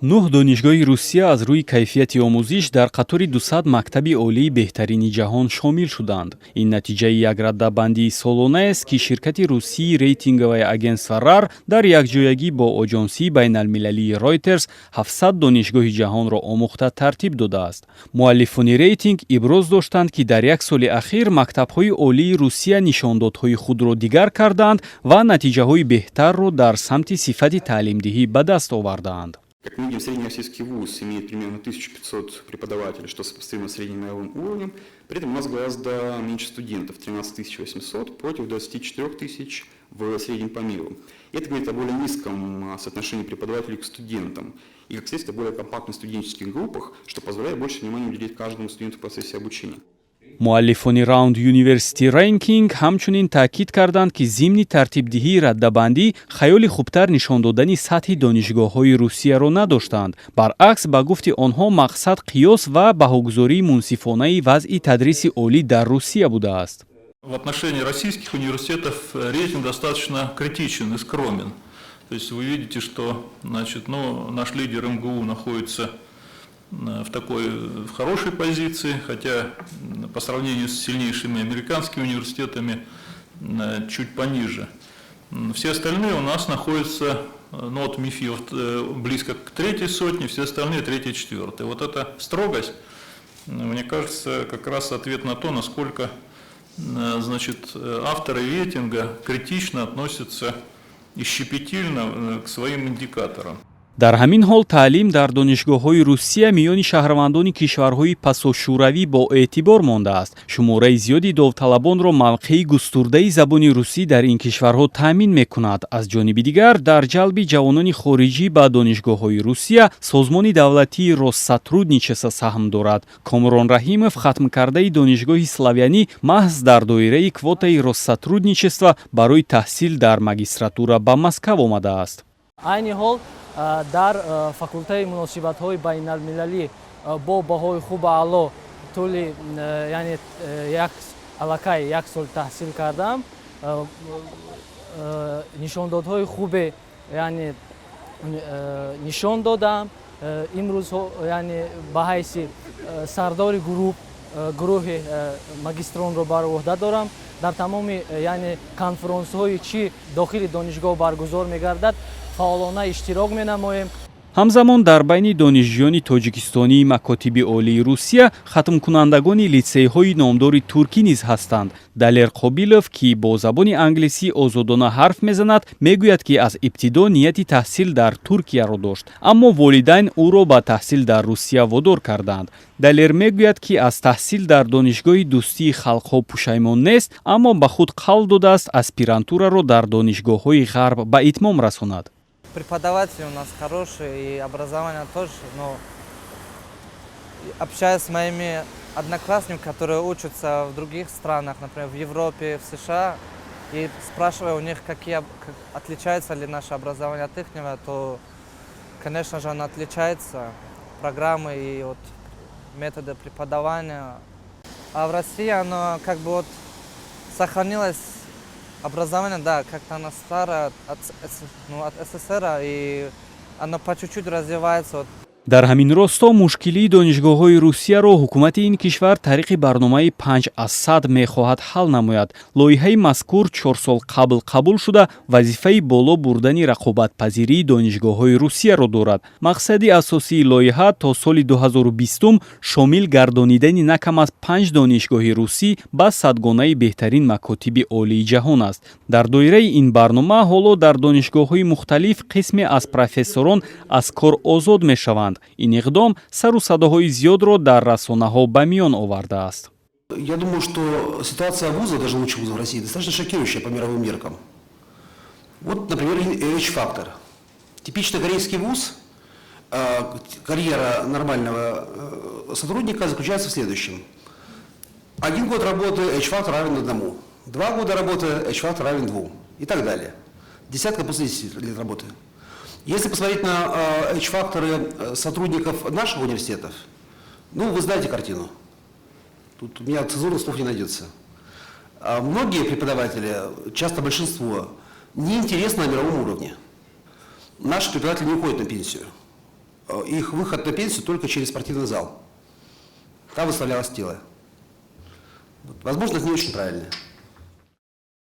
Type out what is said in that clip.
9 донишгоҳи Русия аз рӯи кайфияти омӯзиш дар қатори 200 мактаби олии беҳтарини ҷаҳон шомил шуданд. Ин натиҷаи як раддабандии солонаест, ки ширкати русии рейтинговое агентство RAR дар якҷоягӣ бо оҷонсии байналмилалии Reuters 700 донишгоҳи ҷаҳонро омӯхта тартиб додааст. муаллифони рейтинг иброз доштанд, ки дар як соли ахир мактабҳои олии Русия нишондодҳои худро дигар карданд ва натиҷаҳои беҳтарро дар самти сифати таълимдиҳӣ ба даст овардаанд. Как мы видим, средний российский вуз имеет примерно 1500 преподавателей, что сопоставимо с средним мировым уровнем. При этом у нас гораздо меньше студентов, 13 800 против 24 тысяч в среднем по миру. И это говорит о более низком соотношении преподавателей к студентам и, как следствие, более компактных студенческих группах, что позволяет больше внимания уделить каждому студенту в процессе обучения. муаллифони Round University Ranking ҳамчунин таъкид карданд, ки зимни тартибдиҳии раддабандӣ хаёли хубтар нишон додани сатҳи донишгоҳҳои Русияро надоштанд. Баръакс, ба гуфти онҳо, мақсад қиёс ва баҳогузории мунсифонаи вазъи тадриси олӣ дар Русия будааст. В отношении российских университетов рейтинг достаточно критичен и скромен. То есть вы видите, что наш лидер МГУ находится в хорошей позиции, хотя по сравнению с сильнейшими американскими университетами чуть пониже. Все остальные у нас находятся, от МИФИ близко к третьей сотне, все остальные третьей, четвертой. Вот эта строгость, мне кажется, как раз ответ на то, насколько авторы рейтинга критично относятся и щепетильно к своим индикаторам. дар ҳамин ҳол таълим дар донишгоҳҳои Русия миёни шаҳрвандони кишварҳои пасошӯравӣ бо эътибор мондааст. шумораи зиёди довталабонро мавқеи густурдаи забони русӣ дар ин кишварҳо таъмин мекунад. аз ҷониби дигар, дар ҷалби ҷавонони хориҷӣ ба донишгоҳҳои Русия созмони давлатии Россотрудничество саҳм дорад. Комрон Раҳимов, хатмкардаи донишгоҳи Славянӣ, маҳз дар доираи квотаи Россотрудничество барои таҳсил дар магистратура ба Москав омадааст. айни ҳол дар факултаи муносибатҳои байналмилалӣ бо баҳои хуб аъло тӯли аллакай як сол таҳсил кардам. нишондодҳои хубе нишон додам. имрӯз ба ҳайси сардори гурӯҳи магистронро бар уҳда дорам. дар тамоми конференсҳои чӣ дохили донишгоҳ баргузор мегардад фаъолона иштирок менамоем. ҳамзамон дар байни донишҷӯёни тоҷикистонии макотиби олии Русия хатмкунандагони литсейҳои номдори туркӣ низ ҳастанд. Далер Қобилов, ки бо забони англисӣ озодона ҳарф мезанад, мегӯяд, ки аз ибтидо нияти таҳсил дар Туркияро дошт, аммо волидайн ӯро ба таҳсил дар Русия водор карданд. Далер мегӯяд, ки аз таҳсил дар донишгоҳи Дӯстии халқҳо пушаймон нест, аммо ба худ қавл додааст аспирантураро дар донишгоҳҳои ғарб ба итмом расонад. Преподаватели у нас хорошие и образование тоже, но общаясь с моими одноклассниками, которые учатся в других странах, например, в Европе, в США, и спрашивая у них, отличается ли наше образование от ихнего, то, конечно же, оно отличается, программы и методы преподавания. А в России оно сохранилось. Образование, да, как-то оно старое от СССР, и оно по чуть-чуть развивается. дар ҳамин росто мушкилии донишгоҳҳои Русияро ҳукумати ин кишвар тариқи барномаи 5 аз 100 мехоҳад ҳал намояд. лоиҳаи мазкур 4 сол қабл қабул шуда вазифаи боло бурдани рақобатпазирии донишгоҳҳои Русияро дорад. мақсади асосии лоиҳа то соли 2020 шомил гардонидани накам аз 5 донишгоҳи русӣ ба садгонаи беҳтарин макотиби олии ҷаҳон аст. дар доираи ин барнома ҳоло дар донишгоҳҳои мухталиф қисме аз профессорон аз кор озод мешаванд. ин иқдом сару садоҳои зиёдро дар расонаҳо ба миён овардааст. Я думаю, что ситуация вузов, даже лучших вузов в России, достаточно шокирующая по мировым меркам. Вот, например, H-фактор. Типично корейский вуз, карьера нормального сотрудника заключается в следующем. 1 год работы H-фактор равен 1, 2 года работы H-фактор равен 2 и так далее. Десятка после 10 лет работы. Если посмотреть на H-факторы сотрудников наших университетов, вы знаете картину. Тут у меня цензурных слов не найдется. Многие преподаватели, часто большинство, неинтересны на мировом уровне. наши преподаватели не уходят на пенсию. Их выход на пенсию только через спортивный зал. Там выставлялось тело. Возможно, это не очень правильно.